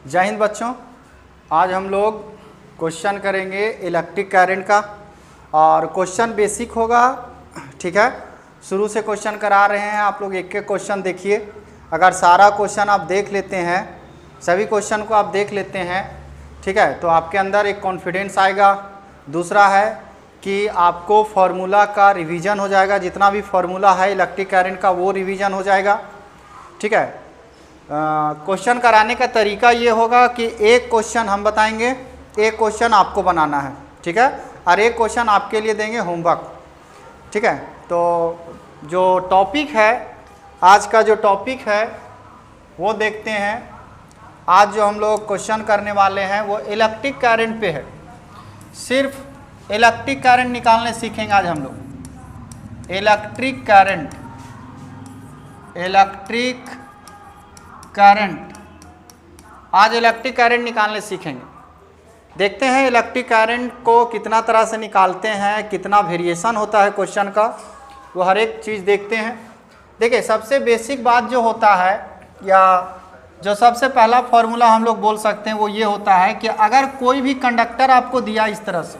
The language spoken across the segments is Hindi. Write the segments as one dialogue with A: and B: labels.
A: जय हिंद बच्चों। आज हम लोग क्वेश्चन करेंगे इलेक्ट्रिक करंट का और क्वेश्चन बेसिक होगा। ठीक है, शुरू से क्वेश्चन करा रहे हैं, आप लोग एक एक क्वेश्चन देखिए। अगर सारा क्वेश्चन आप देख लेते हैं, सभी क्वेश्चन को आप देख लेते हैं, ठीक है, तो आपके अंदर एक कॉन्फिडेंस आएगा। दूसरा है कि आपको फार्मूला का रिवीजन हो जाएगा, जितना भी फार्मूला है इलेक्ट्रिक करंट का वो रिवीजन हो जाएगा। ठीक है, क्वेश्चन कराने का तरीका ये होगा कि एक क्वेश्चन हम बताएंगे, एक क्वेश्चन आपको बनाना है। ठीक है, और एक क्वेश्चन आपके लिए देंगे होमवर्क। ठीक है, तो जो टॉपिक है, आज का जो टॉपिक है वो देखते हैं। आज जो हम लोग क्वेश्चन करने वाले हैं वो इलेक्ट्रिक करंट पे है। सिर्फ इलेक्ट्रिक करंट निकालने सीखेंगे आज हम लोग। इलेक्ट्रिक करंट, इलेक्ट्रिक करंट, आज इलेक्ट्रिक करंट निकालने सीखेंगे। देखते हैं इलेक्ट्रिक करंट को कितना तरह से निकालते हैं, कितना वेरिएशन होता है क्वेश्चन का, वो हर एक चीज़ देखते हैं। देखिए, सबसे बेसिक बात जो होता है या जो सबसे पहला फॉर्मूला हम लोग बोल सकते हैं वो ये होता है कि अगर कोई भी कंडक्टर आपको दिया इस तरह से,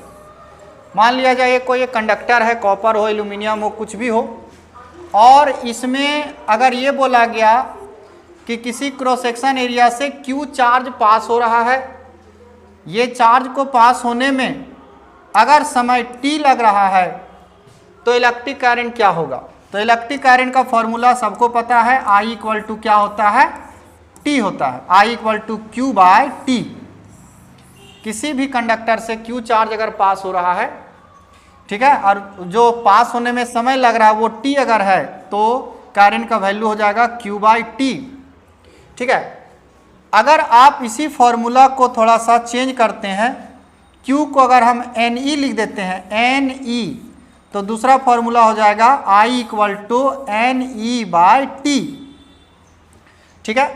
A: मान लिया जाए कोई एक कंडक्टर है, कॉपर हो, एल्यूमिनियम हो, कुछ भी हो, और इसमें अगर ये बोला गया कि किसी क्रॉस सेक्शन एरिया से क्यू चार्ज पास हो रहा है, ये चार्ज को पास होने में अगर समय टी लग रहा है तो इलेक्ट्रिक करंट क्या होगा। तो इलेक्ट्रिक करंट का फॉर्मूला सबको पता है, I इक्वल टू क्या होता है, T होता है। I equal to q by t. किसी भी कंडक्टर से क्यू चार्ज अगर पास हो रहा है, ठीक है, और जो पास होने में समय लग रहा है वो T अगर है तो करंट का वैल्यू हो जाएगा क्यू बाय टी। ठीक है, अगर आप इसी फॉर्मूला को थोड़ा सा चेंज करते हैं, Q को अगर हम NE लिख देते हैं, NE, तो दूसरा फॉर्मूला हो जाएगा I equal to NE by t. ठीक है,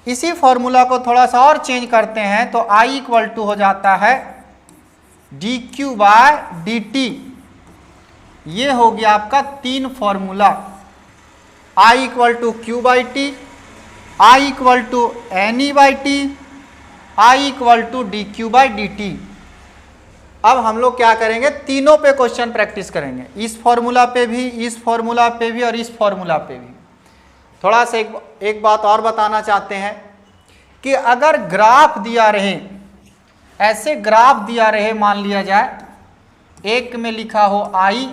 A: इसी फॉर्मूला को थोड़ा सा और चेंज करते हैं तो I इक्वल टू हो जाता है DQ बाय DT। ये हो गया आपका तीन formula, I equal to Q by t, I equal to NE by t, I equal to DQ by DT। अब हम लोग क्या करेंगे, तीनों पे क्वेश्चन प्रैक्टिस करेंगे, इस फॉर्मूला पे भी, इस फॉर्मूला पे भी और इस फॉर्मूला पे भी। थोड़ा सा एक बात और बताना चाहते हैं कि अगर ग्राफ दिया रहे, ऐसे ग्राफ दिया रहे, मान लिया जाए एक में लिखा हो I,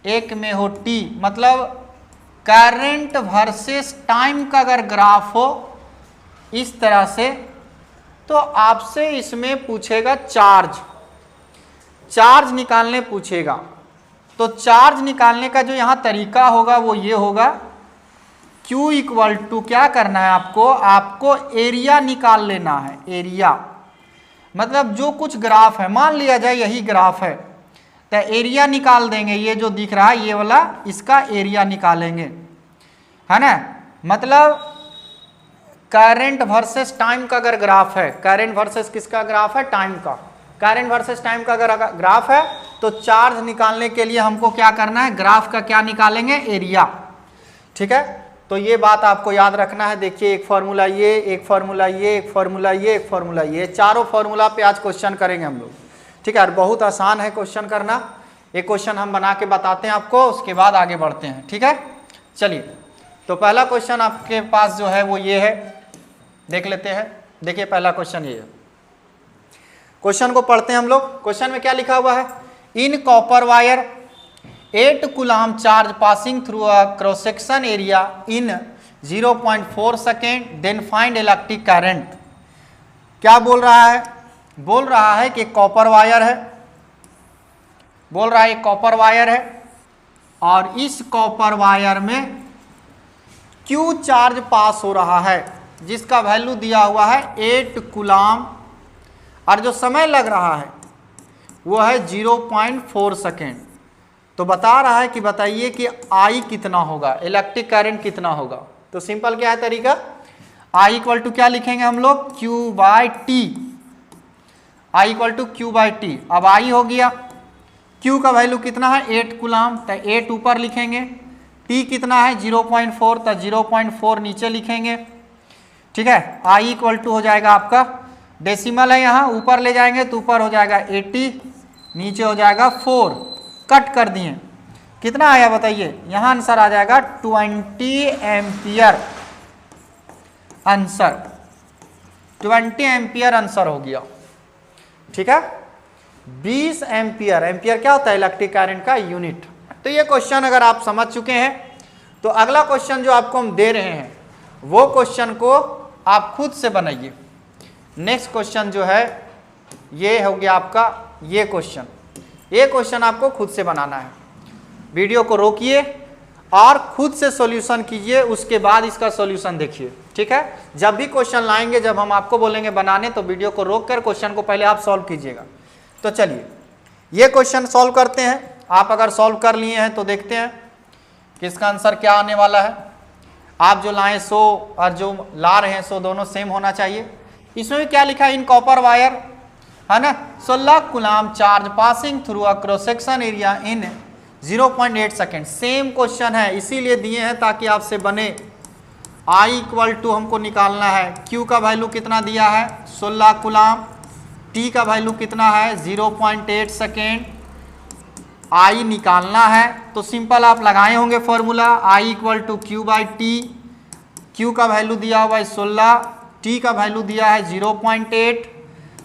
A: एक में हो T, मतलब करंट वर्सेस टाइम का अगर ग्राफ हो इस तरह से, तो आपसे इसमें पूछेगा चार्ज निकालने पूछेगा। तो चार्ज निकालने का जो यहाँ तरीका होगा वो ये होगा, Q इक्वल टू क्या करना है आपको एरिया निकाल लेना है। एरिया मतलब जो कुछ ग्राफ है, मान लिया जाए यही ग्राफ है, तो एरिया निकाल देंगे। ये जो दिख रहा है ये वाला, इसका एरिया निकालेंगे, है ना। मतलब करंट वर्सेस टाइम का अगर ग्राफ है, करंट वर्सेस किसका ग्राफ है, टाइम का, करंट वर्सेस टाइम का अगर ग्राफ है तो चार्ज निकालने के लिए हमको क्या करना है, ग्राफ का क्या निकालेंगे, एरिया। ठीक है, तो ये बात आपको याद रखना है। देखिए, एक फार्मूला ये, एक फार्मूला ये, एक फार्मूला ये, एक फार्मूला ये, चारों फार्मूला पे आज क्वेश्चन करेंगे हम लोग। ठीक है, और बहुत आसान है क्वेश्चन करना। एक क्वेश्चन हम बना के बताते हैं आपको, उसके बाद आगे बढ़ते हैं। ठीक है, चलिए, तो पहला क्वेश्चन आपके पास जो है वो ये है, देख लेते हैं। देखिए, पहला क्वेश्चन ये है, क्वेश्चन को पढ़ते हैं हम लोग। क्वेश्चन में क्या लिखा हुआ है, in copper wire 8 coulomb charge passing through a cross section area in 0.4 second, then find electric current. क्या बोल रहा है, बोल रहा है कि कॉपर वायर है, बोल रहा है कॉपर वायर है, और इस कॉपर वायर में क्यू चार्ज पास हो रहा है जिसका वैल्यू दिया हुआ है 8 कूलम, और जो समय लग रहा है वो है 0.4 सेकेंड। तो बता रहा है कि बताइए कि I कितना होगा, इलेक्ट्रिक करंट कितना होगा। तो सिंपल क्या है तरीका, I इक्वल टू क्या लिखेंगे हम लोग, Q by t. I equal to Q by t. अब I हो गया, Q का वैल्यू कितना है, 8 कूलम, तो 8 ऊपर लिखेंगे, T कितना है 0.4, तो 0.4 नीचे लिखेंगे। ठीक है। I इक्वल टू हो जाएगा आपका, डेसिमल है यहाँ, ऊपर ले जाएंगे तो ऊपर हो जाएगा 80, नीचे हो जाएगा 4, कट कर दिए, कितना आया बताइए, यहाँ आंसर आ जाएगा 20 एम्पियर आंसर, 20 एम्पियर आंसर हो गया। ठीक है, 20 एम्पियर, एम्पियर क्या होता है, इलेक्ट्रिक करंट का यूनिट। तो ये क्वेश्चन अगर आप समझ चुके हैं तो अगला क्वेश्चन जो आपको हम दे रहे हैं वो क्वेश्चन को आप खुद से बनाइए। नेक्स्ट क्वेश्चन जो है ये हो गया आपका ये क्वेश्चन आपको खुद से बनाना है। वीडियो को रोकिए और खुद से सॉल्यूशन कीजिए, उसके बाद इसका सॉल्यूशन देखिए। ठीक है, जब भी क्वेश्चन लाएंगे, जब हम आपको बोलेंगे बनाने, तो वीडियो को रोक कर क्वेश्चन को पहले आप सॉल्व कीजिएगा। तो चलिए ये क्वेश्चन सॉल्व करते हैं। आप अगर सॉल्व कर लिए हैं तो देखते हैं कि इसका आंसर क्या आने वाला है। आप जो लाएं सो और जो ला रहे हैं सो दोनों सेम होना चाहिए। इसमें भी क्या लिखा है, इन कॉपर वायर, है ना, 16 coulomb charge passing through a cross section area in 0.8 second. Same question है, इसीलिए दिए हैं ताकि आपसे बने। I इक्वल टू हमको निकालना है, Q का वैल्यू कितना दिया है 16 कूलम, T का वैल्यू कितना है 0.8 सेकेंड, I निकालना है। तो सिंपल आप लगाए होंगे formula, I equal to Q by t. Q का वैल्यू दिया हुआ है 16, T का वैल्यू दिया है 0.8,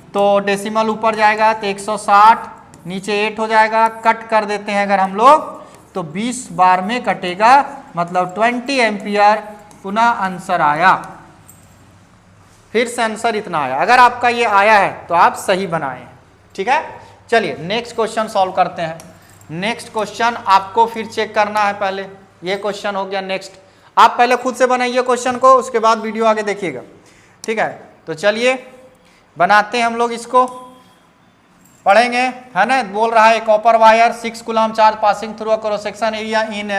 A: तो डेसिमल ऊपर जाएगा तो 160, नीचे 8 हो जाएगा, कट कर देते हैं अगर हम लोग तो 20 बार में कटेगा, मतलब 20 एम्पियर पुनः आंसर आया। फिर से आंसर इतना आया। अगर आपका ये आया है तो आप सही बनाएं। ठीक है, चलिए नेक्स्ट क्वेश्चन सॉल्व करते हैं। नेक्स्ट क्वेश्चन आपको फिर चेक करना है, पहले ये क्वेश्चन हो गया। नेक्स्ट आप पहले खुद से बनाइए क्वेश्चन को, उसके बाद वीडियो आगे देखिएगा। ठीक है, तो चलिए बनाते हैं हम लोग, इसको पढ़ेंगे, है ना। बोल रहा है copper wire 6 coulomb charge passing through a cross section area in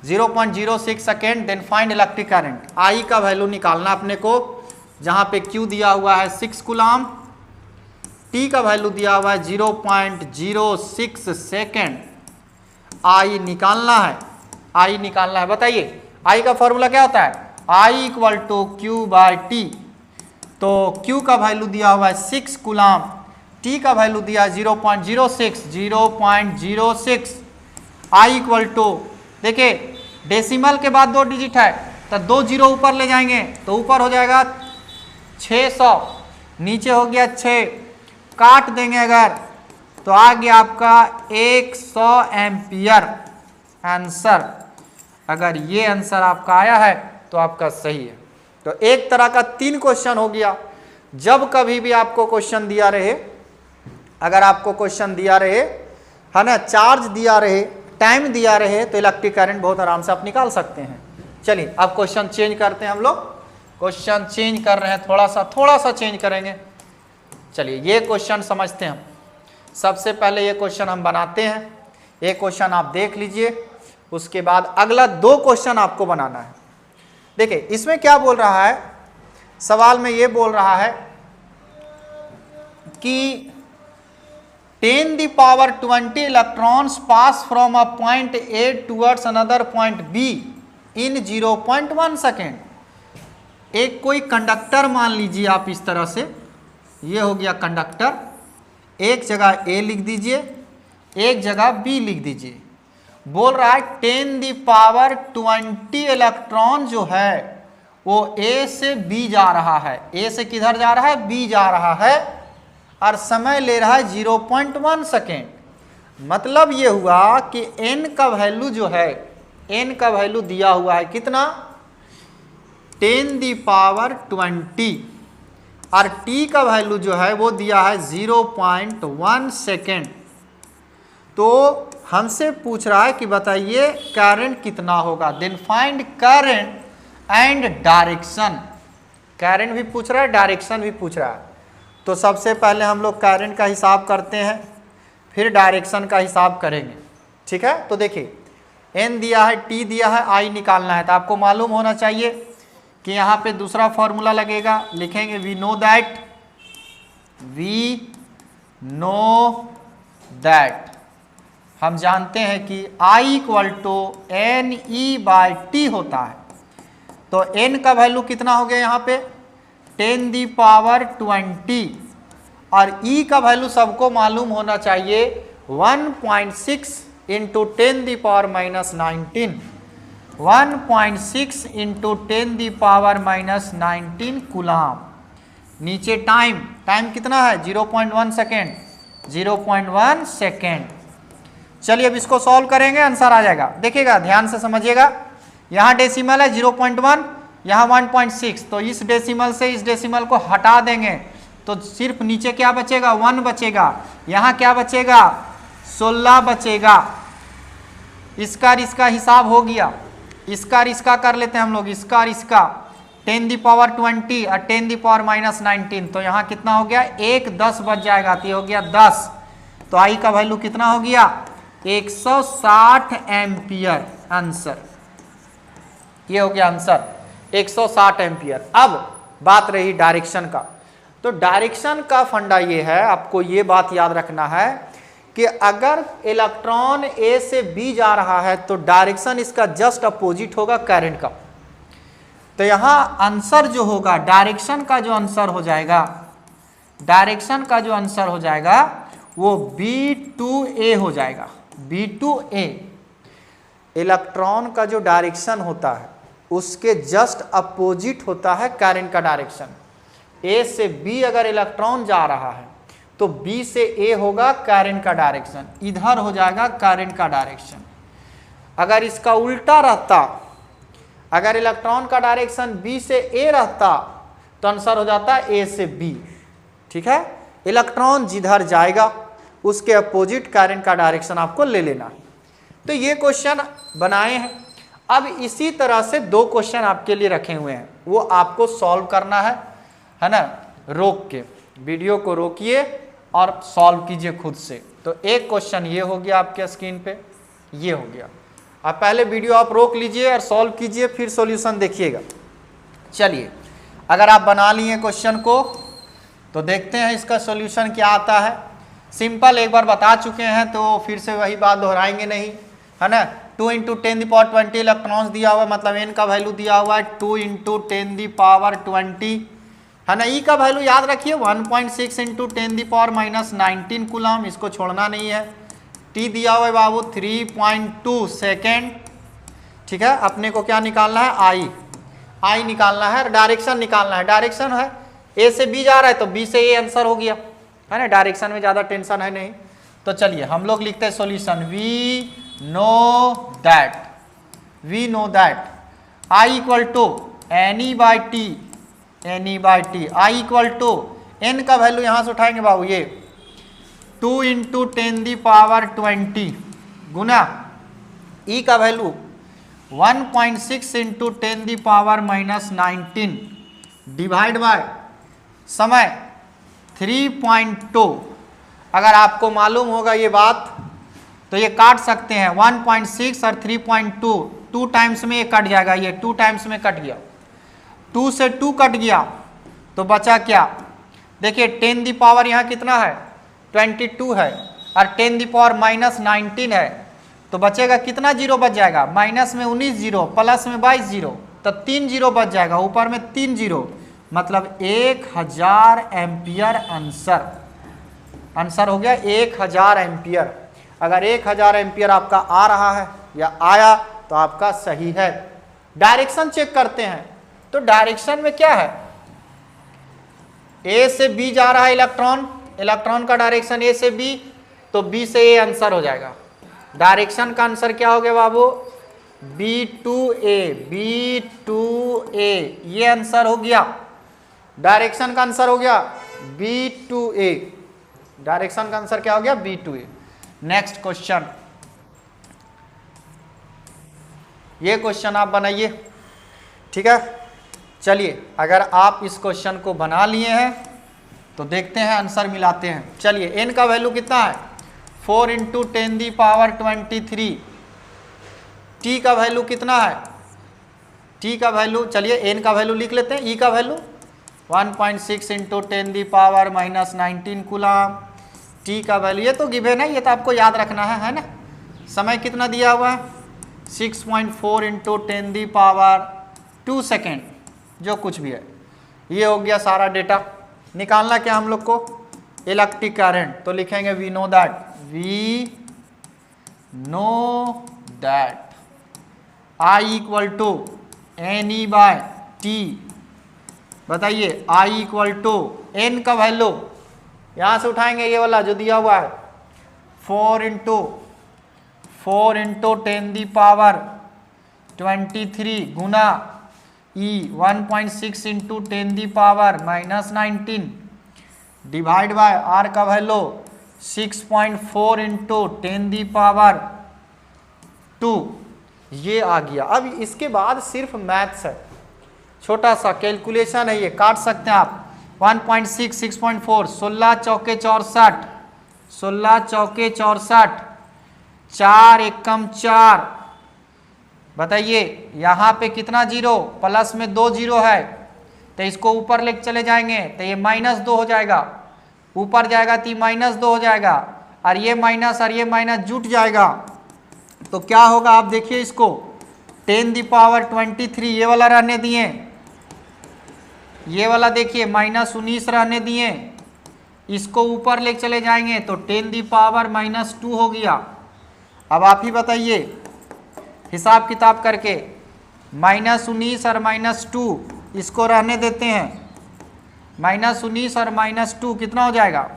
A: 0.06 second, then find electric current. I का वैल्यू निकालना अपने को, जहाँ पे क्यू दिया हुआ है 6 कूलम, टी का वैल्यू दिया हुआ है 0.06 सेकेंड, आई निकालना है। आई निकालना है, बताइए आई का फॉर्मूला क्या होता है, I equal to Q by T. तो क्यू का वैल्यू दिया हुआ है 6 कूलम, टी का वैल्यू दिया है 0.06, आई इक्वल टू, देखिए डेसिमल के बाद 2 डिजिट है तो 2 जीरो ऊपर ले जाएंगे तो ऊपर हो जाएगा 600, नीचे हो गया 6, काट देंगे अगर तो आ गया आपका 100 एम्पियर आंसर। अगर ये आंसर आपका आया है तो आपका सही है। तो एक तरह का 3 क्वेश्चन हो गया। जब कभी भी आपको क्वेश्चन दिया रहे, अगर आपको क्वेश्चन दिया रहे, है ना, चार्ज दिया रहे, टाइम दिया रहे, तो इलेक्ट्रिक करंट बहुत आराम से आप निकाल सकते हैं। चलिए अब क्वेश्चन चेंज करते हैं हम लोग, क्वेश्चन चेंज कर रहे हैं, थोड़ा सा चेंज करेंगे। चलिए ये क्वेश्चन समझते हैं हम। सबसे पहले ये क्वेश्चन हम बनाते हैं, एक क्वेश्चन आप देख लीजिए, उसके बाद अगला 2 क्वेश्चन आपको बनाना है। देखिए इसमें क्या बोल रहा है, सवाल में ये बोल रहा है कि 10 the power 20 electrons pass from a point A towards another point B in 0.1 second. एक कोई कंडक्टर मान लीजिए आप, इस तरह से ये हो गया कंडक्टर, एक जगह A लिख दीजिए, एक जगह B लिख दीजिए। बोल रहा है 10 the power 20 इलेक्ट्रॉन जो है वो A से B जा रहा है। A से किधर जा रहा है, B जा रहा है, और समय ले रहा है 0.1 सेकेंड। मतलब ये हुआ कि n का वैल्यू जो है, n का वैल्यू दिया हुआ है कितना, 10 the power 20, और t का वैल्यू जो है वो दिया है 0.1 सेकेंड। तो हमसे पूछ रहा है कि बताइए करंट कितना होगा, then find current and direction. Current भी पूछ रहा है, डायरेक्शन भी पूछ रहा है। तो सबसे पहले हम लोग करंट का हिसाब करते हैं, फिर डायरेक्शन का हिसाब करेंगे। ठीक है, तो देखिए n दिया है, t दिया है, I निकालना है। तो आपको मालूम होना चाहिए कि यहाँ पे दूसरा फॉर्मूला लगेगा, लिखेंगे वी नो दैट, हम जानते हैं कि I equal to NE by t होता है। तो n का वैल्यू कितना हो गया यहाँ पे 10 दी पावर 20 और E का वैल्यू सबको मालूम होना चाहिए 1.6 into 10 the power minus 19, 1.6 into 10 the power minus 19 coulomb. नीचे टाइम कितना है 0.1 सेकेंड, 0.1 सेकेंड। चलिए अब इसको सॉल्व करेंगे, आंसर आ जाएगा। देखिएगा ध्यान से समझिएगा, यहाँ डेसिमल है 0.1, यहाँ 1.6, तो इस डेसिमल से इस डेसिमल को हटा देंगे तो सिर्फ नीचे क्या बचेगा 1 बचेगा, यहाँ क्या बचेगा 16 बचेगा। इसका हिसाब हो गया, इसका कर लेते हैं हम लोग, इसका 10 दी पावर 20 और 10 दी पावर माइनस 19, तो यहाँ कितना हो गया 1 10 बच जाएगा, तो ये हो गया 10। तो आई का वैल्यू कितना हो गया 160 एम्पियर, आंसर ये हो गया आंसर 160 एम्पियर। अब बात रही डायरेक्शन का, तो डायरेक्शन का फंडा ये है, आपको ये बात याद रखना है कि अगर इलेक्ट्रॉन ए से बी जा रहा है तो डायरेक्शन इसका जस्ट अपोजिट होगा करंट का। तो यहाँ आंसर जो होगा डायरेक्शन का जो आंसर हो जाएगा, डायरेक्शन का जो आंसर हो जाएगा वो B2A हो जाएगा, B2A। इलेक्ट्रॉन का जो डायरेक्शन होता है उसके जस्ट अपोजिट होता है करंट का डायरेक्शन। ए से बी अगर इलेक्ट्रॉन जा रहा है तो बी से ए होगा करंट का डायरेक्शन, इधर हो जाएगा करंट का डायरेक्शन। अगर इसका उल्टा रहता, अगर इलेक्ट्रॉन का डायरेक्शन बी से ए रहता तो आंसर हो जाता ए से बी। ठीक है, इलेक्ट्रॉन जिधर जाएगा उसके अपोजिट करंट का डायरेक्शन आपको ले लेना है। तो ये क्वेश्चन बनाए हैं। अब इसी तरह से 2 क्वेश्चन आपके लिए रखे हुए हैं, वो आपको सॉल्व करना है ना। रोक के वीडियो को रोकिए और सॉल्व कीजिए खुद से। तो एक क्वेश्चन ये हो गया आपके स्क्रीन पे, ये हो गया। अब पहले वीडियो आप रोक लीजिए और सॉल्व कीजिए, फिर सॉल्यूशन देखिएगा। चलिए अगर आप बना लिए क्वेश्चन को तो देखते हैं इसका सॉल्यूशन क्या आता है। सिंपल एक बार बता चुके हैं तो फिर से वही बात दोहराएंगे नहीं, है ना। 2 इंटू 10 दी पावर 20 इलेक्ट्रॉन्स दिया हुआ है, मतलब n का वैल्यू दिया हुआ है 2 इंटू 10 दी पावर 20, है ना। ई का वैल्यू याद रखिए 1.6 into 10 the power minus 19 coulomb, इसको छोड़ना नहीं है। टी दिया हुआ है बाबू 3.2 सेकेंड। ठीक है, अपने को क्या निकालना है आई निकालना है, डायरेक्शन निकालना है। डायरेक्शन है ए से बी जा रहा है तो बी से ए आंसर हो गया, है ना। डायरेक्शन में ज़्यादा टेंशन है नहीं। तो चलिए हम लोग लिखते हैं solution. We know that I equal to n e by t, I equal to n का वैल्यू यहाँ से उठाएंगे बाबू, ये 2 इंटू 10 दी पावर 20 गुना ई का value 1.6 into 10 the power minus 19 divide by समय 3.2। अगर आपको मालूम होगा ये बात तो ये काट सकते हैं, 1.6 और 3.2 2 टाइम्स में ये कट जाएगा, ये 2 टाइम्स में कट गया, 2 से 2 कट गया तो बचा क्या। देखिए 10 दी पावर यहाँ कितना है 22 है और 10 दी पावर माइनस 19 है, तो बचेगा कितना जीरो बच जाएगा, माइनस में 19 जीरो, प्लस में 22 जीरो, तो 3 जीरो बच जाएगा, ऊपर में 3 जीरो, मतलब 1000 एम्पियर आंसर हो गया 1000 एम्पियर। अगर 1000 एम्पियर आपका आ रहा है या आया तो आपका सही है। डायरेक्शन चेक करते हैं, तो डायरेक्शन में क्या है, ए से बी जा रहा है इलेक्ट्रॉन का डायरेक्शन ए से बी, तो बी से ए आंसर हो जाएगा। डायरेक्शन का आंसर क्या हो गया बाबू, B2A, ये आंसर हो गया। डायरेक्शन का आंसर हो गया B2A, डायरेक्शन का आंसर क्या हो गया B2A। नेक्स्ट क्वेश्चन, ये क्वेश्चन आप बनाइए। ठीक है, चलिए अगर आप इस क्वेश्चन को बना लिए हैं तो देखते हैं आंसर मिलाते हैं। चलिए n का वैल्यू कितना है 4 इंटू 10 दी पावर 23, t का वैल्यू कितना है, t का वैल्यू, चलिए n का वैल्यू लिख लेते हैं, e का value 1.6 into 10 the power minus 19 coulomb, t का वैल्यू, ये तो गिवन है, ये तो आपको याद रखना है ना। समय कितना दिया हुआ है 6.4 इंटू 10 दी पावर 2 सेकेंड, जो कुछ भी है, ये हो गया सारा डेटा। निकालना क्या हम लोग को, इलेक्ट्रिक करंट, तो लिखेंगे we know that I equal to n e by t. बताइए आई इक्वल टू एन का वैल्यू यहाँ से उठाएंगे, ये वाला जो दिया हुआ है 4 इंटू 10⁻23 गुना e 1.6 into 10⁻⁻19 divide by r का वैल्यू 6.4 इंटू 10⁻²। ये आ गया। अब इसके बाद सिर्फ मैथ्स है, छोटा सा कैलकुलेशन है, ये काट सकते हैं आप। 1.6 6.4 16 चौके 64, 16 चौके 64, 4 एकम 4। बताइए यहाँ पे कितना जीरो, प्लस में 2 जीरो है, तो इसको ऊपर लेके चले जाएंगे तो ये -2 हो जाएगा, ऊपर जाएगा तो -2 हो जाएगा, और ये माइनस जुट जाएगा। तो क्या होगा आप देखिए इसको, 10⁻23 ये वाला रहने दिए, ये वाला देखिए -19 रहने दिए, इसको ऊपर लेके चले जाएंगे तो 10⁻⁻2 हो गया। अब आप ही बताइए हिसाब किताब करके, -19 और -2 इसको रहने देते हैं, -19 और -2 कितना हो जाएगा,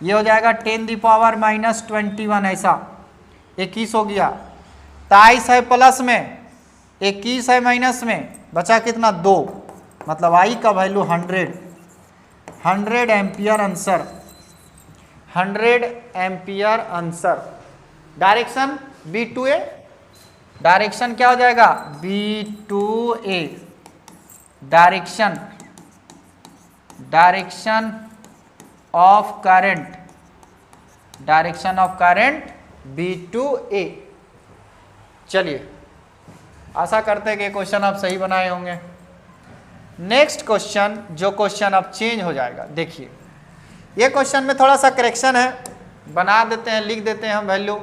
A: ये हो जाएगा 10⁻⁻21, ऐसा 21 हो गया। 23 है प्लस में, 21 है माइनस में, बचा कितना 2, मतलब आई का value 100 ampere answer, 100 ampere answer. Direction B2A, direction क्या हो जाएगा B2A, direction of current B2A। चलिए आशा करते हैं कि क्वेश्चन आप सही बनाए होंगे। नेक्स्ट क्वेश्चन, जो क्वेश्चन अब चेंज हो जाएगा, देखिए ये क्वेश्चन में थोड़ा सा करेक्शन है, बना देते हैं, लिख देते हैं हम वैल्यू।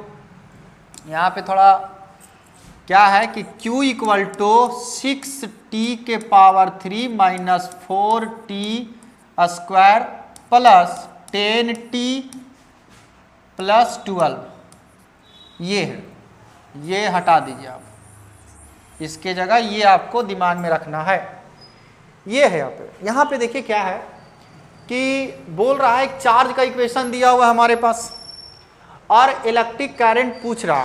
A: यहाँ पे थोड़ा क्या है कि Q equal to 6t⁻³ minus 4t² plus 10t+12, ये है, ये हटा दीजिए आप, इसके जगह ये आपको दिमाग में रखना है, ये है यहाँ पे देखिए क्या है कि बोल रहा है एक चार्ज का इक्वेशन दिया हुआ है हमारे पास, और इलेक्ट्रिक करंट पूछ रहा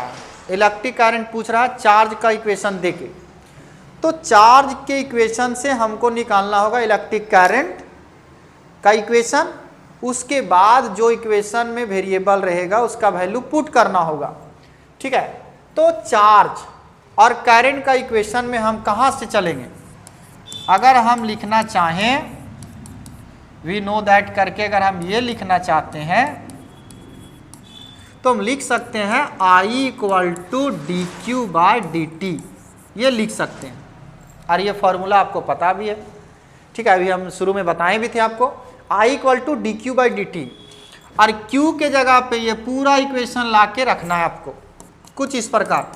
A: है, चार्ज का इक्वेशन देके। तो चार्ज के इक्वेशन से हमको निकालना होगा इलेक्ट्रिक करंट का इक्वेशन, उसके बाद जो इक्वेशन में वेरिएबल रहेगा उसका वैल्यू पुट करना होगा, ठीक है। तो चार्ज और करंट का इक्वेशन में हम कहाँ से चलेंगे, अगर हम लिखना चाहें वी नो दैट करके, अगर हम ये लिखना चाहते हैं तो हम लिख सकते हैं I इक्वल टू dQ/dt, ये लिख सकते हैं, और ये फॉर्मूला आपको पता भी है, ठीक है, अभी हम शुरू में बताए भी थे आपको, I इक्वल टू dQ/dt, और Q के जगह पे ये पूरा इक्वेशन ला के रखना है आपको कुछ इस प्रकार,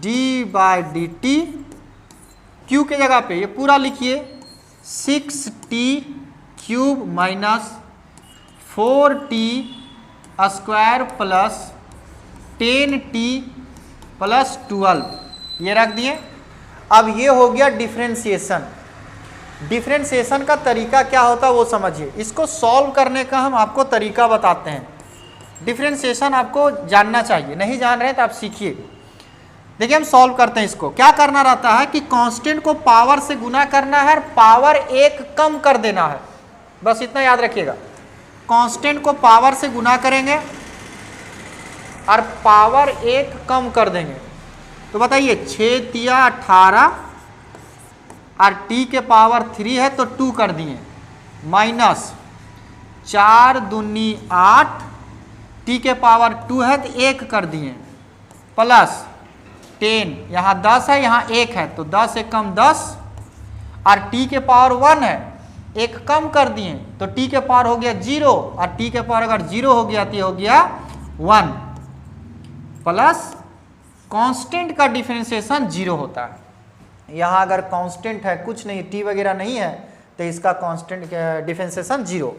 A: d/dt, Q के जगह पे ये पूरा लिखिए 6t³ minus 4t² plus 10t+12, ये रख दिए। अब ये हो गया डिफरेंशिएशन। डिफरेंशिएशन का तरीका क्या होता है वो समझिए, इसको सॉल्व करने का हम आपको तरीका बताते हैं। डिफरेंशिएशन आपको जानना चाहिए, नहीं जान रहे तो आप सीखिए। देखिए हम सॉल्व करते हैं इसको, क्या करना रहता है कि कांस्टेंट को पावर से गुना करना है और पावर 1 कम कर देना है, बस इतना याद रखिएगा। कांस्टेंट को पावर से गुना करेंगे और पावर 1 कम कर देंगे। तो बताइए 6 तिया 18 और t के पावर 3 है तो 2 कर दिए, माइनस 4 दूनी 8, t के पावर 2 है तो 1 कर दिए, प्लस 10, यहाँ 10 है यहाँ 1 है तो 10 एकम 10, और t के पावर 1 है, 1 कम कर दिए तो t के पावर हो गया 0, और t के पावर अगर 0 हो गया तो ये हो गया 1, प्लस कांस्टेंट का डिफरेंशिएशन 0 होता है, यहाँ अगर कांस्टेंट है, कुछ नहीं, टी वगैरह नहीं है, तो इसका कांस्टेंट डिफरेंशिएशन 0।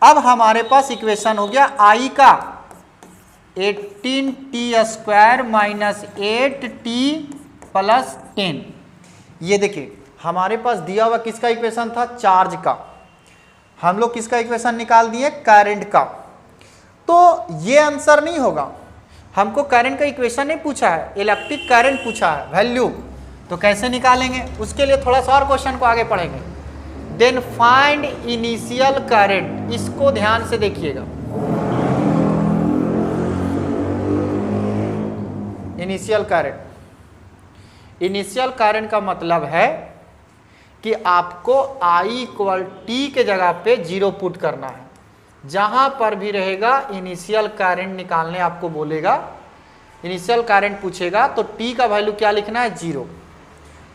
A: अब हमारे पास इक्वेशन हो गया आई का 18t² माइनस 8t प्लस 10। ये देखिए हमारे पास दिया हुआ किसका इक्वेशन था, चार्ज का। हम लोग किसका इक्वेशन निकाल दिए, करंट का। तो ये आंसर नहीं होगा, हमको करंट का इक्वेशन नहीं पूछा है, इलेक्ट्रिक करंट पूछा है, वैल्यू। तो कैसे निकालेंगे, उसके लिए थोड़ा सा और क्वेश्चन को आगे पढ़ेंगे। देन फाइंड इनिशियल करंट, इसको ध्यान से देखिएगा। इनिशियल करंट, इनिशियल करंट का मतलब है कि आपको I = T के जगह पे 0 पुट करना है। जहां पर भी रहेगा इनिशियल करंट निकालने आपको बोलेगा, इनिशियल करंट पूछेगा, तो T का वैल्यू क्या लिखना है, 0।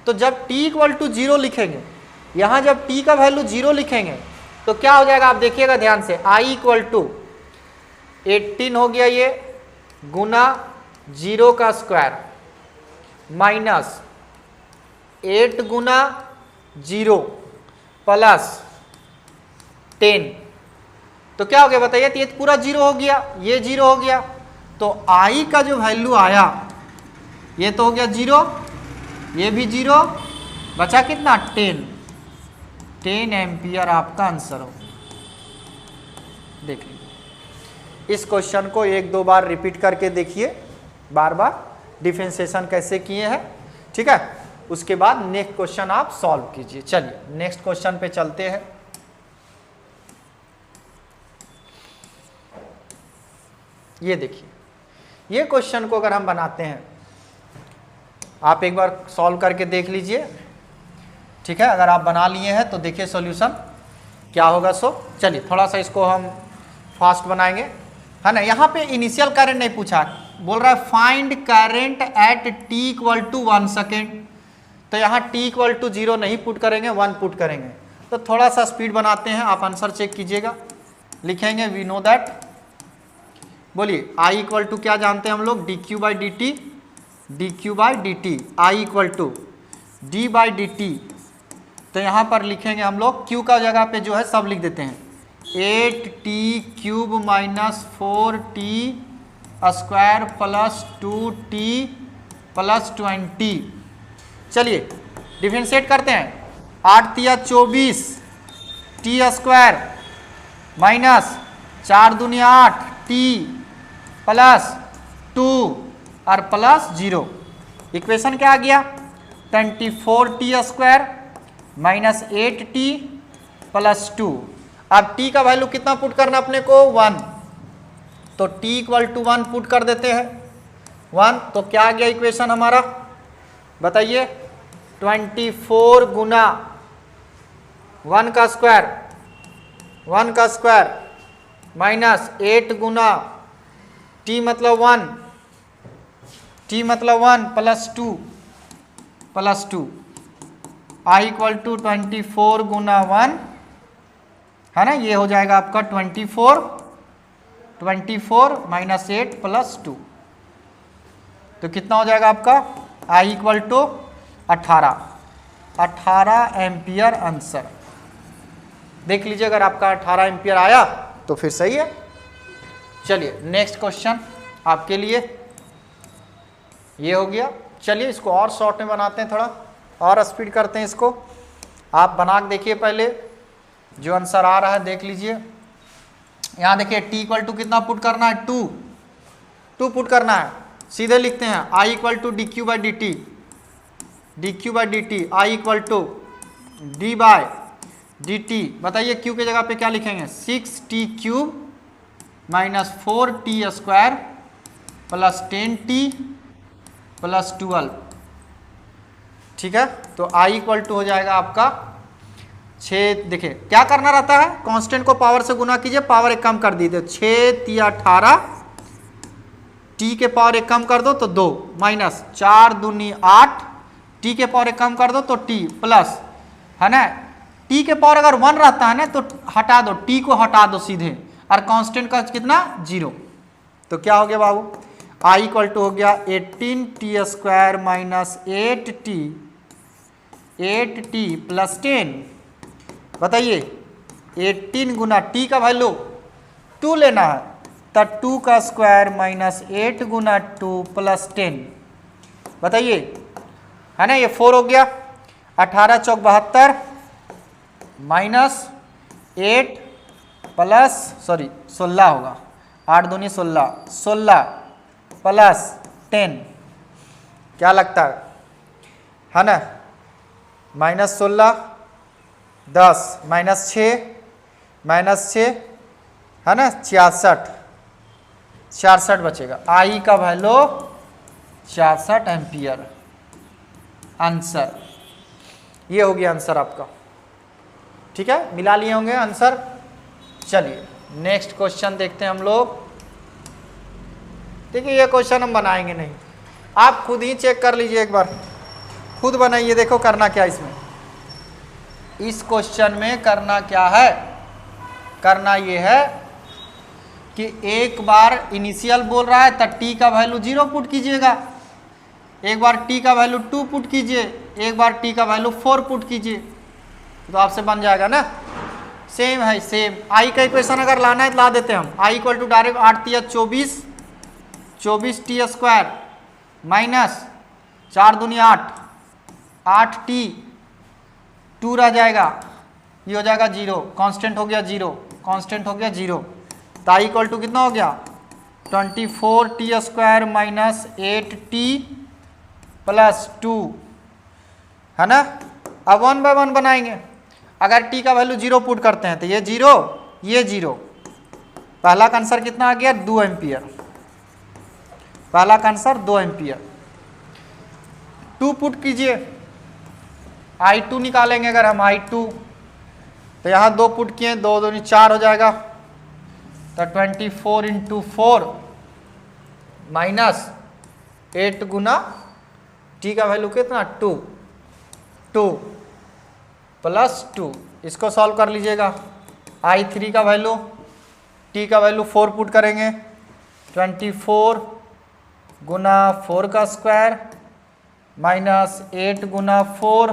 A: तो जब T = 0 लिखेंगे, यहां जब T का वैल्यू 0 लिखेंगे तो क्या हो जाएगा, आप देखिएगा ध्यान से। I = 18 हो गया ये, गुना 0 का स्क्वायर माइनस 8 गुना 0 प्लस 10। तो क्या हो गया बताइए, तो ये पूरा 0 हो गया, ये 0 हो गया। तो I का जो वैल्यू आया ये तो हो गया 0, ये भी 0, बचा कितना, 10 एम्पियर आपका आंसर हो। देख लीजिए, इस क्वेश्चन को 1-2 बार रिपीट करके देखिए, बार बार डिफरेंशिएशन कैसे किए हैं, ठीक है। उसके बाद नेक्स्ट क्वेश्चन आप सॉल्व कीजिए। चलिए नेक्स्ट क्वेश्चन पे चलते हैं। ये देखिए, ये क्वेश्चन को अगर हम बनाते हैं, आप एक बार सॉल्व करके देख लीजिए, ठीक है। अगर आप बना लिए हैं तो देखिए सॉल्यूशन क्या होगा। सो चलिए थोड़ा सा इसको हम फास्ट बनाएंगे, है ना। यहाँ पे इनिशियल करंट नहीं पूछा, बोल रहा है find current eight t = 1 second. तो यहाँ t = 0 नहीं पुट करेंगे, 1 पुट करेंगे। तो थोड़ा सा स्पीड बनाते हैं, आप आंसर चेक कीजिएगा। लिखेंगे वी नो दैट, बोलिए I = क्या जानते हैं हम लोग, dq/dt, dq/dt, I = d/dt। तो यहाँ पर लिखेंगे हम लोग, q का जगह पे जो है सब लिख देते हैं, 8t³ minus 4t² plus 2t plus 20। चलिए डिफरेंशिएट करते हैं। 8 × 24 t² माइनस 4 दूनी 8 t प्लस 2 और प्लस 0। इक्वेशन क्या आ गया, 24t² माइनस 8t प्लस 2। अब t का वैल्यू कितना पुट करना अपने को, 1। तो t = 1 पुट कर देते हैं, 1। तो क्या आ गया इक्वेशन हमारा, बताइए। 24 गुना 1 का स्क्वायर माइनस 8 गुना t मतलब 1 प्लस 2 I = 24 गुना 1, है ना। ये हो जाएगा आपका 24 माइनस 8 प्लस 2। तो कितना हो जाएगा आपका, I = 18 एम्पियर आंसर। देख लीजिए, अगर आपका 18 एम्पियर आया तो फिर सही है। चलिए नेक्स्ट क्वेश्चन आपके लिए ये हो गया। चलिए इसको और शॉर्ट में बनाते हैं, थोड़ा और स्पीड करते हैं इसको। आप बना के देखिए, पहले जो आंसर आ रहा है देख लीजिए। यहाँ देखिए t = कितना पुट करना है, 2 पुट करना है। सीधे लिखते हैं I = dq/dt, I = d/dt। बताइए q के जगह पे क्या लिखेंगे, 6t³ minus 4t² plus 10t plus 12, ठीक है। तो I = हो जाएगा आपका 6। देखिए क्या करना रहता है, कांस्टेंट को पावर से गुना कीजिए, पावर 1 कम कर दीजिए। 6 × 18, t के पावर 1 कम कर दो तो 2, माइनस 4 दूनी 8, t के पावर 1 कम कर दो तो t प्लस, है ना। t के पावर अगर 1 रहता है ना तो हटा दो, t को हटा दो सीधे, और कांस्टेंट का कितना, 0। तो क्या हो गया बाबू, I = हो गया 18t² minus 8t 8t plus 10, बताइए 18 गुना t का वैल्यू 2 लेना है, तो 2 का स्क्वायर माइनस 8 गुना 2 प्लस 10, बताइए, है ना, ये 4 हो गया, 18 चौक 72 माइनस 8 प्लस 16 होगा, 8 दूनी 16, 16 प्लस 10, क्या लगता है ना, माइनस 16, 10 माइनस 6 है ना, 66 बचेगा, आई का वैल्यू 66 एम्पियर। आंसर ये हो गया आंसर आपका, ठीक है, मिला लिए होंगे आंसर। चलिए नेक्स्ट क्वेश्चन देखते हैं हम लोग। देखिए ये क्वेश्चन हम बनाएंगे नहीं, आप खुद ही चेक कर लीजिए, एक बार खुद बनाइए, देखो करना क्या इसमें, इस क्वेश्चन में करना क्या है, करना ये है कि एक बार इनिशियल बोल रहा है तो t का वैल्यू 0 पुट कीजिएगा, एक बार t का वैल्यू 2 पुट कीजिए, एक बार t का वैल्यू 4 पुट कीजिए, तो आपसे बन जाएगा ना, सेम है सेम। i का इक्वेशन अगर लाना है तो ला देते हैं हम, i इक्वल टू डायरेक्ट 8 तिया 24t स्क्वायर माइनस 4 दूनी 8t 2 रह जाएगा, ये हो जाएगा 0, कांस्टेंट हो गया 0, कांस्टेंट हो गया 0, तो i इक्वल टू कितना हो गया 24t square minus 8t plus 2, है ना। अब 1 बाय 1 बनाएंगे, अगर t का वैल्यू 0 पुट करते हैं तो ये 0, ये 0, पहला का आंसर कितना आ गया 2 एम्पियर, पहला का आंसर 2 एम्पियर। 2 पुट कीजिए, I2 निकालेंगे अगर हम I2, तो यहाँ 2 पुट किए, 2 दूनी 4 हो जाएगा, तो 24 इंटू 4 माइनस 8 गुना t का वैल्यू कितना 2 प्लस 2, इसको सॉल्व कर लीजिएगा। I3 का वैल्यू, t का वैल्यू 4 पुट करेंगे, 24 गुना 4 का स्क्वायर माइनस 8 गुना 4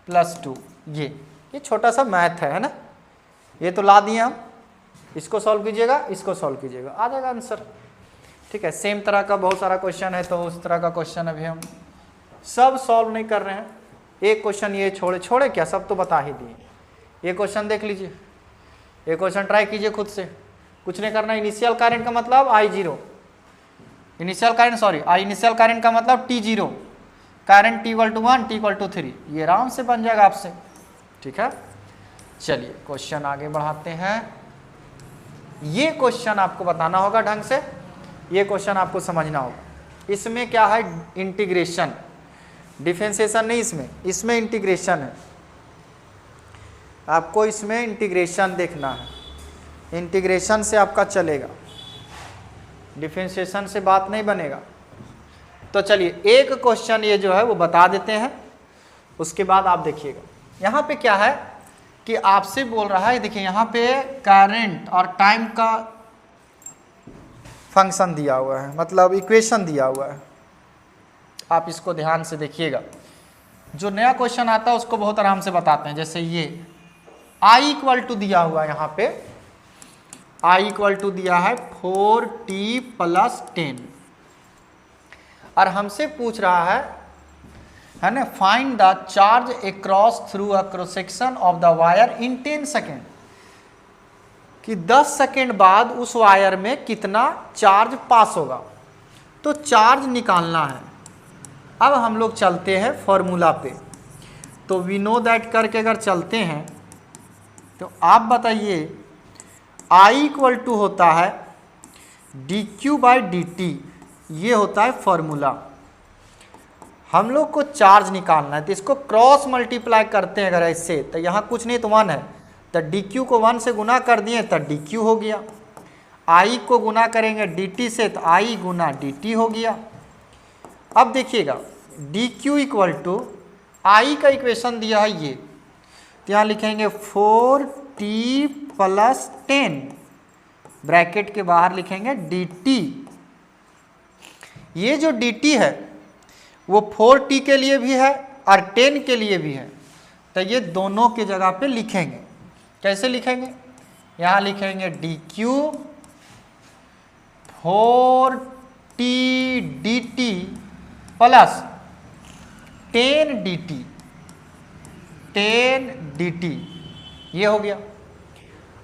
A: प्लस 2, ये छोटा सा मैथ है ना, ये तो ला दिए हम, इसको सॉल्व कीजिएगा, इसको सॉल्व कीजिएगा, आ जाएगा आंसर, ठीक है। सेम तरह का बहुत सारा क्वेश्चन है, तो उस तरह का क्वेश्चन अभी हम सब सॉल्व नहीं कर रहे हैं, एक क्वेश्चन ये छोड़े क्या, सब तो बता ही दिए। ये क्वेश्चन देख लीजिए, ये क्वेश्चन ट्राई कीजिए खुद से, कुछ नहीं करना। इनिशियल करंट का मतलब I0, इनिशियल करंट का मतलब T0, current T equal to 1, T equal to 3, ये आराम से बन जाएगा आपसे, ठीक है। चलिए क्वेश्चन आगे बढ़ाते हैं। ये क्वेश्चन आपको बताना होगा ढंग से, ये क्वेश्चन आपको समझना होगा। इसमें क्या है, इंटीग्रेशन, डिफरेंशिएशन नहीं, इसमें इंटीग्रेशन है, आपको इसमें इंटीग्रेशन देखना है, इंटीग्रेशन से आपका चलेगा, डिफरेंशिएशन से बात नहीं बनेगा। तो चलिए एक क्वेश्चन ये जो है वो बता देते हैं, उसके बाद आप देखिएगा। यहाँ पे क्या है कि आपसे बोल रहा है, देखिए यहाँ पे करंट और टाइम का फंक्शन दिया हुआ है, मतलब इक्वेशन दिया हुआ है, आप इसको ध्यान से देखिएगा। जो नया क्वेश्चन आता है उसको बहुत आराम से बताते हैं, जैसे ये I इक्वल टू दिया हुआ है, यहाँ पे I इक्वल टू दिया है 4t प्लस 10, और हमसे पूछ रहा है ना, find the charge across through a cross section of the wire in 10 second, कि 10 सेकेंड बाद उस वायर में कितना चार्ज पास होगा, तो चार्ज निकालना है। अब हम लोग चलते हैं फॉर्मूला पे, तो वी नो दैट करके अगर चलते हैं तो आप बताइए I इक्वल टू होता है dq बाई dt, ये होता है फॉर्मूला। हम लोग को चार्ज निकालना है, तो इसको क्रॉस मल्टीप्लाई करते हैं अगर ऐसे, तो यहाँ कुछ नहीं तो 1 है, तो dq को 1 से गुना कर दिए तो dq हो गया, I को गुना करेंगे dt से तो I गुना dt हो गया। अब देखिएगा dq इक्वल टू I का इक्वेशन दिया है ये, तो यहाँ लिखेंगे 4t प्लस 10, ब्रैकेट के बाहर लिखेंगे dt। ये जो dt है वो 4t के लिए भी है और 10 के लिए भी है। तो ये दोनों के जगह पे लिखेंगे। कैसे लिखेंगे? यहाँ लिखेंगे dq 4t dt plus 10 dt ये हो गया।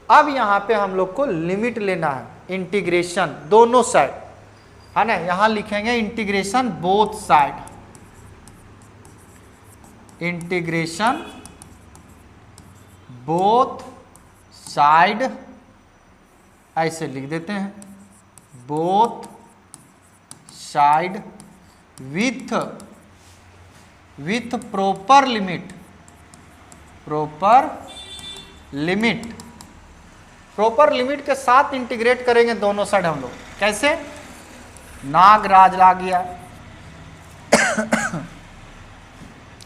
A: अब यहाँ पे हम लोग को लिमिट लेना है, इंटीग्रेशन दोनों साइड, है ना। यहाँ लिखेंगे integration both side, integration both side, ऐसे लिख देते हैं, both side with proper limit, proper limit के साथ इंटीग्रेट करेंगे दोनों साइड हम लोग। कैसे? नागराज आ गया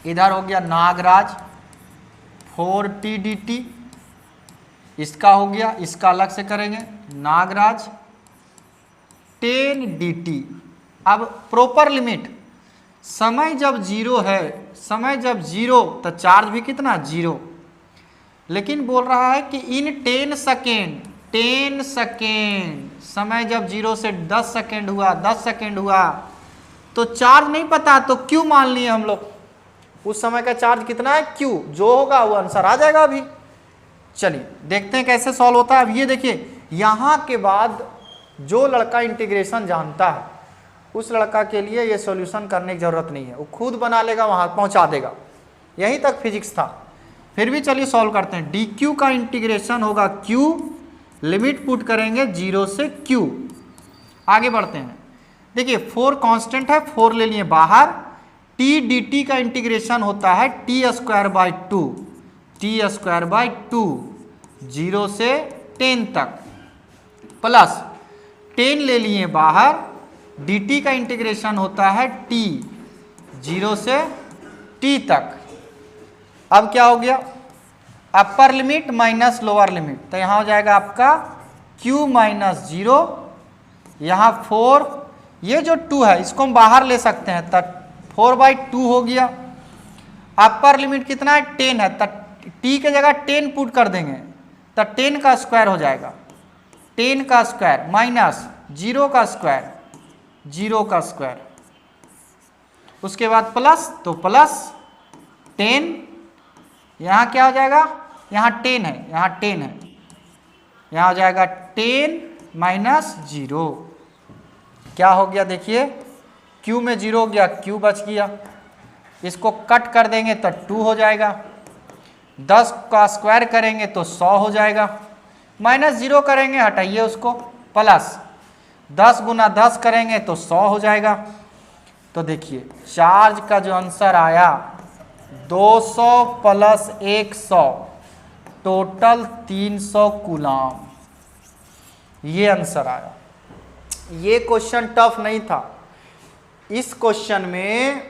A: इधर हो गया नागराज 4t dt, इसका हो गया, इसका अलग से करेंगे नागराज 10 dt। अब प्रॉपर लिमिट, समय जब जीरो है, समय जब जीरो तो चार्ज भी कितना? जीरो। लेकिन बोल रहा है कि इन 10 सेकेंड समय जब 0 से 10 सेकेंड हुआ, 10 सेकेंड हुआ तो चार्ज नहीं पता, तो क्यू मान लिए हम लोग। उस समय का चार्ज कितना है? क्यू। जो होगा वो आंसर आ जाएगा अभी। चलिए देखते हैं कैसे सॉल्व होता है। अब ये देखिए, यहाँ के बाद जो लड़का इंटीग्रेशन जानता है उस लड़का के लिए ये सॉल्यूशन करने की ज़रूरत नहीं है, वो खुद बना लेगा, वहाँ पहुँचा देगा। यहीं तक फिजिक्स था। फिर भी चलिए सॉल्व करते हैं। डी क्यू का इंटीग्रेशन होगा क्यू, लिमिट पुट करेंगे 0 से क्यू। आगे बढ़ते हैं। देखिए 4 कांस्टेंट है, 4 ले लिए बाहर। टी डी टी का इंटीग्रेशन होता है t²/2, t²/2 0 से 10 तक, प्लस 10 ले लिए बाहर। dt का इंटीग्रेशन होता है t 0 से t तक। अब क्या हो गया? Upper limit minus lower limit, तो यहाँ हो जाएगा आपका q माइनस 0, यहाँ 4, ये जो 2 है इसको हम बाहर ले सकते हैं, तो 4/2 हो गया। अपर लिमिट कितना है? 10 है, तो t के जगह 10 पुट कर देंगे, तो 10 का स्क्वायर हो जाएगा, 10 का स्क्वायर माइनस 0 का स्क्वायर, 0 का स्क्वायर, उसके बाद प्लस, तो प्लस 10, यहाँ क्या हो जाएगा? यहाँ 10 है, यहाँ 10 है, यहाँ हो जाएगा 10 माइनस 0। क्या हो गया? देखिए q में 0 हो गया, q बच गया। इसको कट कर देंगे तो 2 हो जाएगा। 10 का स्क्वायर करेंगे तो 100 हो जाएगा। माइनस 0 करेंगे, हटाइए उसको, प्लस 10 गुना 10 करेंगे तो 100 हो जाएगा। तो देखिए चार्ज का जो आंसर आया 200 प्लस 100 टोटल 300 कूलाम, ये आंसर आया। ये क्वेश्चन टफ नहीं था। इस क्वेश्चन में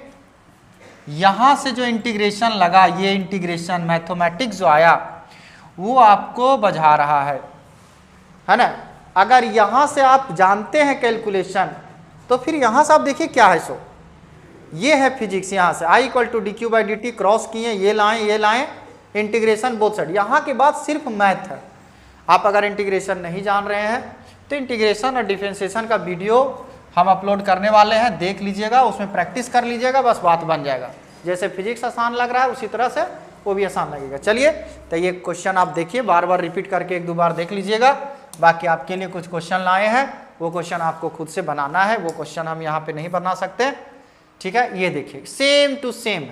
A: यहाँ से जो इंटीग्रेशन लगा, ये इंटीग्रेशन मैथमेटिक्स जो आया वो आपको बझा रहा है ना। अगर यहाँ से आप जानते हैं कैलकुलेशन तो फिर यहाँ से आप देखिए क्या है। सो ये है फिजिक्स। यहाँ से I = dq/dt क्रॉस किए, ये लाएं, इंटीग्रेशन बोथ साइड। यहाँ के बाद सिर्फ मैथ है। आप अगर इंटीग्रेशन नहीं जान रहे हैं तो इंटीग्रेशन और डिफरेंशिएशन का वीडियो हम अपलोड करने वाले हैं, देख लीजिएगा, उसमें प्रैक्टिस कर लीजिएगा, बस बात बन जाएगा। जैसे फिजिक्स आसान लग रहा है उसी तरह से वो भी आसान लगेगा। चलिए तो ये क्वेश्चन आप देखिए, बार बार रिपीट करके 1-2 बार देख लीजिएगा। बाकी आपके लिए कुछ क्वेश्चन लाए हैं, वो क्वेश्चन आपको खुद से बनाना है, वो क्वेश्चन हम यहाँ पे नहीं बना सकते। ठीक है, ये देखिए सेम टू सेम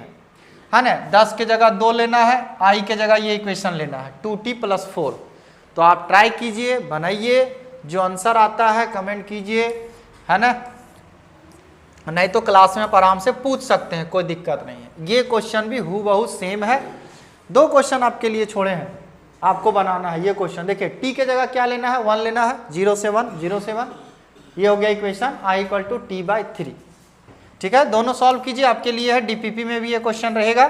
A: है ना। 10 के जगह 2 लेना है, I के जगह ये इक्वेशन लेना है 2t + 4। तो आप ट्राई कीजिए, बनाइए, जो आंसर आता है कमेंट कीजिए, है ना। नहीं तो क्लास में आराम से पूछ सकते हैं, कोई दिक्कत नहीं है। ये क्वेश्चन भी हूबहू सेम है। 2 क्वेश्चन आपके लिए छोड़े हैं, आपको बनाना है ये क्वेश्चन। देखिए t के जगह क्या लेना है? 1 लेना है, 0 से 1, 0 से 1, ये हो गया इक्वेशन। I = t/3। ठीक है, दोनों सॉल्व कीजिए, आपके लिए है। DPP में भी ये क्वेश्चन रहेगा।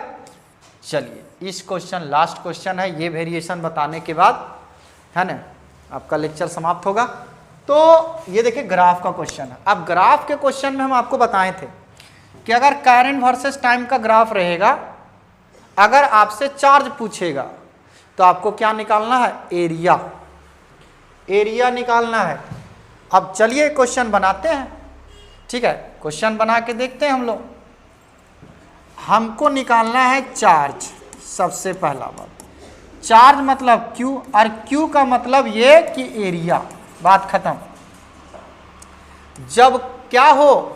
A: चलिए इस क्वेश्चन लास्ट क्वेश्चन है, ये वेरिएशन बताने के बाद है ना आपका लेक्चर समाप्त होगा। तो ये देखिए ग्राफ का क्वेश्चन है। अब ग्राफ के क्वेश्चन में हम आपको बताए थे कि अगर करंट वर्सेस टाइम का ग्राफ रहेगा, अगर आपसे चार्ज पूछेगा तो आपको क्या निकालना है, एरिया, एरिया निकालना है। अब चलिए क्वेश्चन बनाते हैं, ठीक है, क्वेश्चन बना के देखते हैं हम लोग। हमको निकालना है चार्ज, सबसे पहला बात चार्ज मतलब Q, और Q का मतलब ये कि एरिया, बात खत्म। जब क्या हो,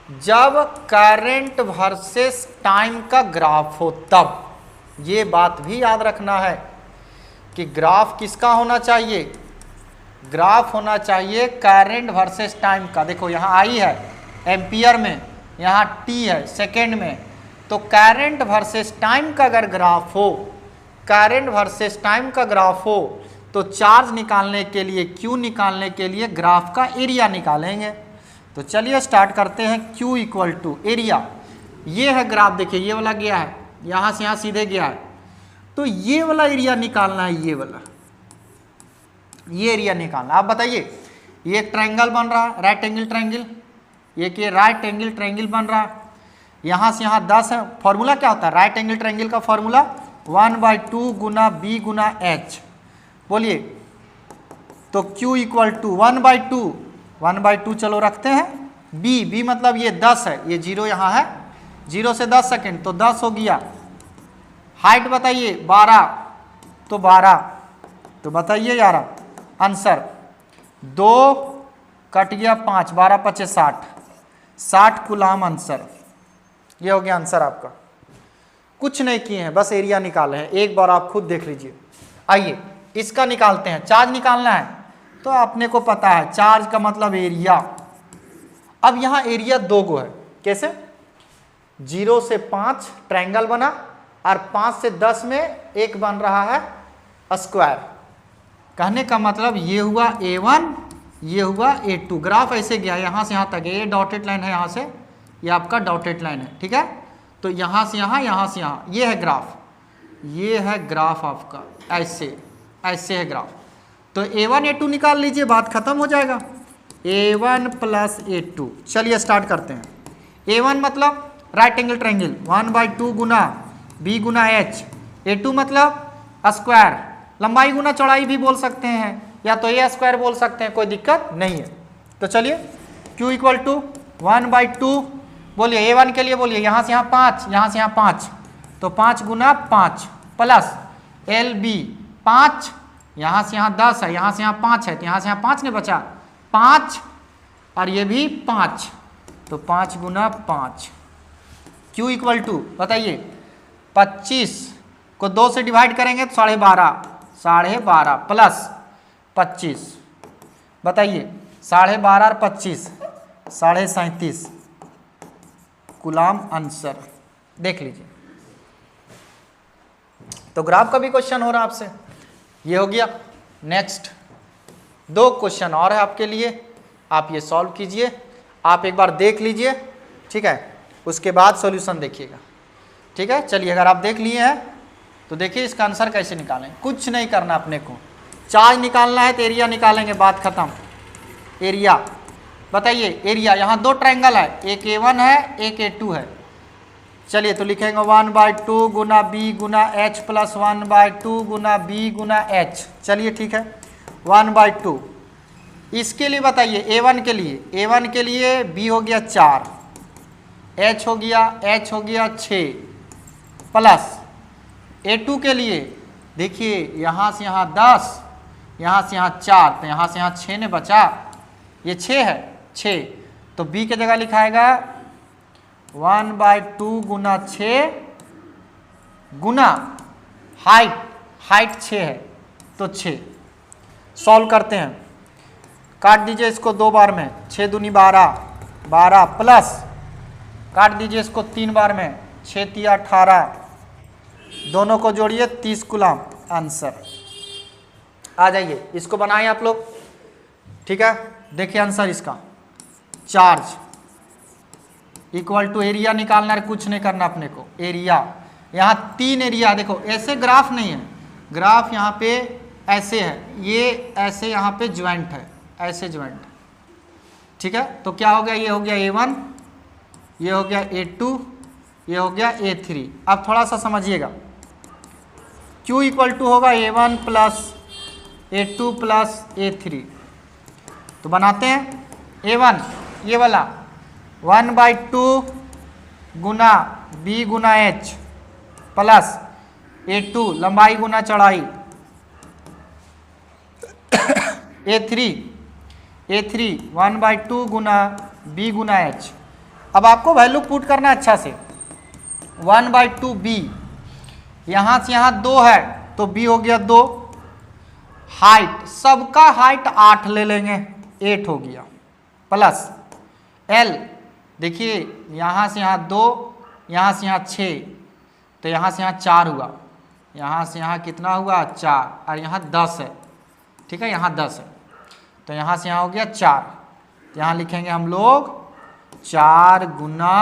A: जब करंट वर्सेस टाइम का ग्राफ हो तब, ये बात भी याद रखना है कि ग्राफ किसका होना चाहिए, ग्राफ होना चाहिए करंट वर्सेस टाइम का। देखो यहाँ आई है एम्पियर में, यहाँ टी है सेकेंड में, तो करंट वर्सेस टाइम का अगर ग्राफ हो, करंट वर्सेस टाइम का ग्राफ हो, तो चार्ज निकालने के लिए, क्यू निकालने के लिए ग्राफ का एरिया निकालेंगे। तो चलिए स्टार्ट करते हैं। Q इक्वल टू एरिया, ये है ग्राफ, देखिए ये वाला गया है, यहाँ से यहाँ सीधे गया है, तो ये वाला एरिया निकालना है, ये वाला, ये एरिया निकालना। आप बताइए, ये एक ट्रायंगल बन रहा है, राइट एंगल ट्रायंगल, ये कि राइट एंगल ट्रायंगल बन रहा है, यहाँ से यहाँ 10 है। फॉर्मूला क्या होता है राइट एंगल ट्रायंगल का, फॉर्मूला 1/2 गुना B गुना H। बोलिए, तो Q इक्वल टू 1/2 चलो रखते हैं, B मतलब ये 10 है, ये 0 यहाँ है, 0 से 10 सेकेंड तो 10 हो गया। हाइट बताइए 12, तो 12, तो बताइए यार आंसर, 2 कट गया 5, 12 × 5 = 60 कूलाम आंसर। ये हो गया आंसर आपका। कुछ नहीं किए हैं, बस एरिया निकाले हैं, एक बार आप खुद देख लीजिए। आइए इसका निकालते हैं, चार्ज निकालना है तो अपने को पता है चार्ज का मतलब एरिया। अब यहाँ एरिया 2 गो है, कैसे, 0 से 5 ट्रायंगल बना और 5 से 10 में एक बन रहा है स्क्वायर। कहने का मतलब ये हुआ A1, ये हुआ A2। ग्राफ ऐसे गया यहाँ से यहाँ तक, ये डॉटेड लाइन है, यहाँ से ये आपका डॉटेड लाइन है, ठीक है। तो यहाँ से यहाँ, यहाँ से यहाँ, ये है ग्राफ, ये है ग्राफ आपका, ऐसे ऐसे है ग्राफ। तो A1 A2 निकाल लीजिए, बात खत्म हो जाएगा। A1 + A2, चलिए स्टार्ट करते हैं। A1 मतलब राइट एंगल ट्रायंगल 1/2 गुना B गुना H, A2 मतलब स्क्वायर, लंबाई गुना चौड़ाई भी बोल सकते हैं, या तो A स्क्वायर बोल सकते हैं, कोई दिक्कत नहीं है। तो चलिए Q इक्वल टू 1/2, बोलिए A1 के लिए, बोलिए यहाँ से यहाँ 5, यहाँ से यहाँ 5, तो 5 गुना 5 प्लस LB 5, यहाँ से यहाँ 10 है, यहाँ से यहाँ 5 है, तो यहाँ से यहाँ 5 ने बचा 5, और ये भी 5, तो 5 गुना 5। Q इक्वल टू बताइए 25 को 2 से डिवाइड करेंगे तो 12.5 प्लस 25, बताइए 12.5 और 25 37.5 कूलाम आंसर। देख लीजिए, तो ग्राफ का भी क्वेश्चन हो रहा है आपसे, ये हो गया। नेक्स्ट 2 क्वेश्चन और है आपके लिए, आप ये सॉल्व कीजिए, आप एक बार देख लीजिए, ठीक है, उसके बाद सॉल्यूशन देखिएगा, ठीक है। चलिए अगर आप देख लिए हैं तो देखिए इसका आंसर कैसे निकालें। कुछ नहीं करना अपने को, चार्ज निकालना है तो एरिया निकालेंगे, बात खत्म। एरिया बताइए, एरिया यहाँ 2 ट्रायंगल है, एक A1 है एक A2 है। चलिए तो लिखेंगे 1/2 गुना B गुना H प्लस 1/2 गुना B गुना H। चलिए ठीक है, 1/2। इसके लिए बताइए A1 के लिए, A1 के लिए B हो गया 4, H हो गया 6 प्लस A2 के लिए देखिए यहाँ से यहाँ 10, यहाँ से यहाँ 4, तो यहाँ से यहाँ 6 ने बचा, ये 6 है 6, तो B के जगह लिखाएगा 1/2 गुना 6 गुना हाइट 6 है तो 6। सॉल्व करते हैं, काट दीजिए इसको 2 बार में, 6 दूनी 12 प्लस काट दीजिए इसको 3 बार में, 6 तिया 18, दोनों को जोड़िए 30 कूलाम आंसर। आ जाइए इसको बनाइए आप लोग, ठीक है। देखिए आंसर इसका, चार्ज इक्वल टू एरिया निकालना है, कुछ नहीं करना अपने को। एरिया यहाँ 3 एरिया, देखो ऐसे ग्राफ नहीं है, ग्राफ यहाँ पे ऐसे है, ये ऐसे यहाँ पे ज्वाइंट है, ऐसे ज्वाइंट, ठीक है। तो क्या हो गया, ये हो गया A1, ये हो गया A2, ये हो गया A3। अब थोड़ा सा समझिएगा, Q इक्वल टू होगा A1 plus A2 plus A3। तो बनाते हैं A1 ये वाला 1/2 गुना B गुना H प्लस A2 लंबाई गुना चौड़ाई A3 1/2 गुना B गुना H। अब आपको वैल्यू पुट करना अच्छा से, 1/2 B, यहाँ से यहाँ 2 है तो B हो गया 2। हाइट, सबका हाइट 8 ले लेंगे, 8 हो गया, प्लस L, देखिए यहाँ से यहाँ 2, यहाँ से यहाँ 6, तो यहाँ से यहाँ 4 हुआ, यहाँ से यहाँ कितना हुआ 4, और यहाँ 10 है, ठीक है, यहाँ 10 है, तो यहाँ से यहाँ हो गया 4। यहाँ लिखेंगे हम लोग 4 गुना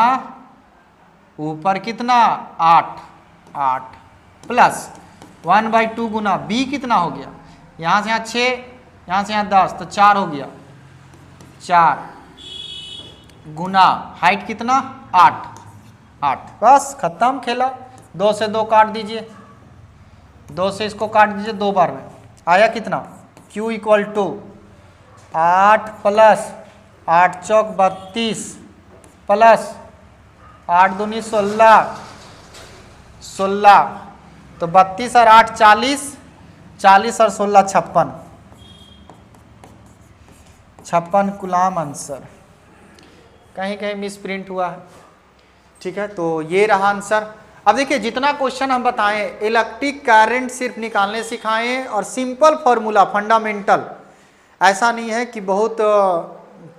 A: ऊपर कितना 8 प्लस 1/2 गुना B कितना हो गया, यहाँ से यहाँ 6, यहाँ से यहाँ 10, तो 4 हो गया, 4 गुना हाइट कितना 8। बस खत्म खेला। 2 से 2 काट दीजिए, 2 से इसको काट दीजिए 2 बार में, आया कितना Q इक्वल टू 8 प्लस 8 चौक 32 प्लस 8 दूनी 16, तो 32 और 8 40, 40 और 16 56 कूलाम आंसर। कहीं कहीं मिस प्रिंट हुआ है, ठीक है, तो ये रहा आंसर। अब देखिए जितना क्वेश्चन हम बताएं, इलेक्ट्रिक करंट सिर्फ निकालने सिखाएं और सिंपल फॉर्मूला फंडामेंटल, ऐसा नहीं है कि बहुत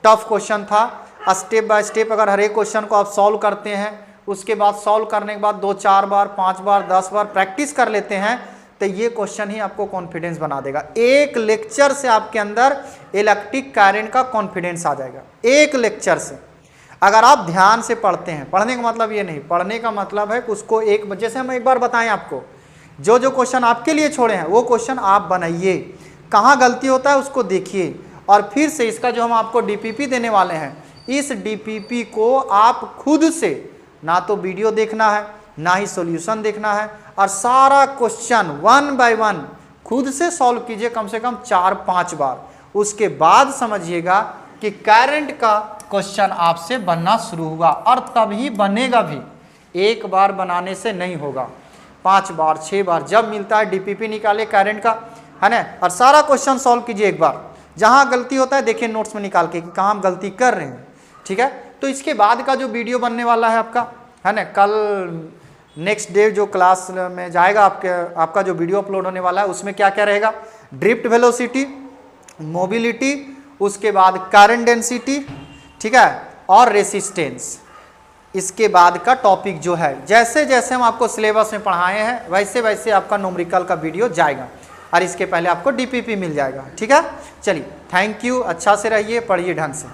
A: टफ क्वेश्चन था। स्टेप बाय स्टेप अगर हर एक क्वेश्चन को आप सॉल्व करते हैं, उसके बाद सॉल्व करने के बाद 2-4 बार 5 बार 10 बार प्रैक्टिस कर लेते हैं, तो ये क्वेश्चन ही आपको कॉन्फिडेंस बना देगा। एक लेक्चर से आपके अंदर इलेक्ट्रिक करंट का कॉन्फिडेंस आ जाएगा, एक लेक्चर से। अगर आप ध्यान से पढ़ते हैं, पढ़ने का मतलब ये नहीं, पढ़ने का मतलब है कि उसको एक, जैसे हम एक बार बताएं आपको, जो जो क्वेश्चन आपके लिए छोड़े हैं वो क्वेश्चन आप बनाइए, कहाँ गलती होता है उसको देखिए, और फिर से इसका जो हम आपको डीपीपी देने वाले हैं, इस डीपीपी को आप खुद से, ना तो वीडियो देखना है ना ही सॉल्यूशन देखना है, और सारा क्वेश्चन 1 बाय 1 खुद से सॉल्व कीजिए कम से कम 4-5 बार। उसके बाद समझिएगा कि करंट का क्वेश्चन आपसे बनना शुरू हुआ, और तभी बनेगा भी, एक बार बनाने से नहीं होगा, 5 बार 6 बार जब मिलता है डीपीपी निकाले करंट का, है ना, और सारा क्वेश्चन सॉल्व कीजिए एक बार। जहां गलती होता है देखिए नोट्स में निकाल के कि कहाँ हम गलती कर रहे हैं, ठीक है। तो इसके बाद का जो वीडियो बनने वाला है आपका, है ना, कल नेक्स्ट डे जो क्लास में जाएगा आपका जो वीडियो अपलोड होने वाला है, उसमें क्या क्या रहेगा, ड्रिफ्ट वेलोसिटी, मोबिलिटी, उसके बाद करंट डेंसिटी, ठीक है, और रेसिस्टेंस। इसके बाद का टॉपिक जो है, जैसे जैसे हम आपको सिलेबस में पढ़ाए हैं वैसे वैसे आपका न्यूमेरिकल का वीडियो जाएगा, और इसके पहले आपको डीपीपी मिल जाएगा, ठीक है। चलिए, थैंक यू, अच्छा से रहिए, पढ़िए ढंग से।